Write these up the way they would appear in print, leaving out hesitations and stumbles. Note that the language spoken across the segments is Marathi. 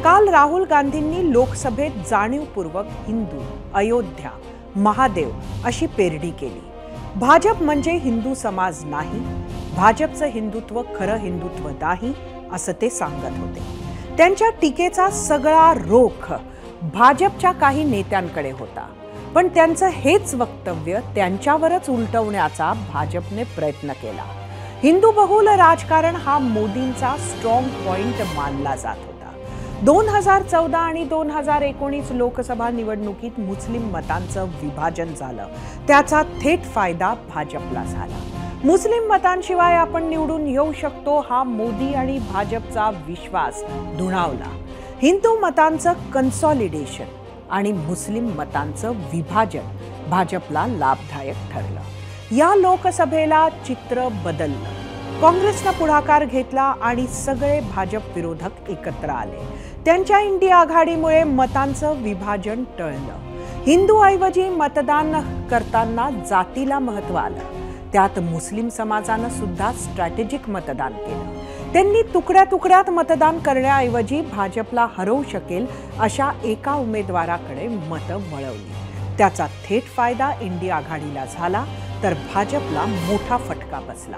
काल राहुल गांधींनी लोकसभेत जाणीवपूर्वक हिंदू, अयोध्या, महादेव अशी पेरणी केली. भाजप म्हणजे हिंदू समाज नाही, भाजपचं हिंदुत्व खरं हिंदुत्व नाही असं ते सांगत होते. त्यांच्या टीकेचा सगळा रोख भाजपच्या काही नेत्यांकडे होता, पण त्यांचं हेच वक्तव्य त्यांच्यावरच उलटवण्याचा भाजपने प्रयत्न केला. हिंदू बहुल राजकारण हा मोदींचा स्ट्रॉंग पॉइंट मानला जात होता. 2014 आणि 2019 लोकसभा निवडणुकीत मुस्लिम मतांचं विभाजन झालं, त्याचा थेट फायदा भाजपला झाला. मुस्लिम मतांशिवाय आपण निवडून येऊ शकतो हा मोदी आणि भाजपचा विश्वास दुणावला. हिंदू मतांचं कन्सॉलिडेशन आणि मुस्लिम मतांचं विभाजन भाजपला लाभदायक ठरलं. या लोकसभेला चित्र बदललं. काँग्रेसनं पुढाकार घेतला आणि सगळे भाजप विरोधक एकत्र आले. त्यांच्या इंडिया आघाडीमुळे मतांचं विभाजन टळलं. हिंदूऐवजी मतदान करताना जातीला महत्त्व आलं. त्यात मुस्लिम समाजानं सुद्धा स्ट्रॅटेजिक मतदान केलं. त्यांनी तुकड्या तुकड्यात मतदान करण्याऐवजी भाजपला हरवू शकेल अशा एका उमेदवाराकडे मतं वळवली. त्याचा थेट फायदा इंडिया आघाडीला झाला, तर भाजपला मोठा फटका बसला.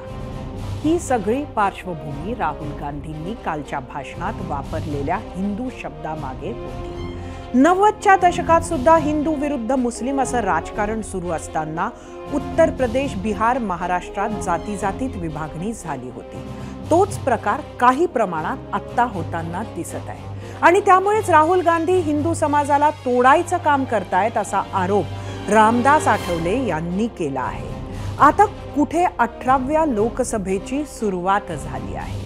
ही सगळी पार्श्वभूमी राहुल गांधींनी कालच्या भाषणात वापरलेल्या हिंदू शब्दामागे होती. 90च्या दशकात सुद्धा हिंदू विरुद्ध मुस्लिम असं राजकारण सुरू असताना उत्तर प्रदेश, बिहार, महाराष्ट्रात जातीजातीत विभागणी झाली होती. तोच प्रकार काही प्रमाणात आत्ता होताना दिसत आहे आणि त्यामुळेच राहुल गांधी हिंदू समाजाला तोडायचं काम करतायत असा आरोप रामदास आठवले यांनी केला आहे. आता कुठे 18व्या लोकसभेची सुरुवात झाली आहे.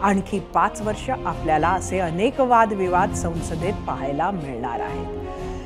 आणखी 5 वर्ष आपल्याला असे अनेक वादविवाद संसदेत पाहायला मिळणार आहेत.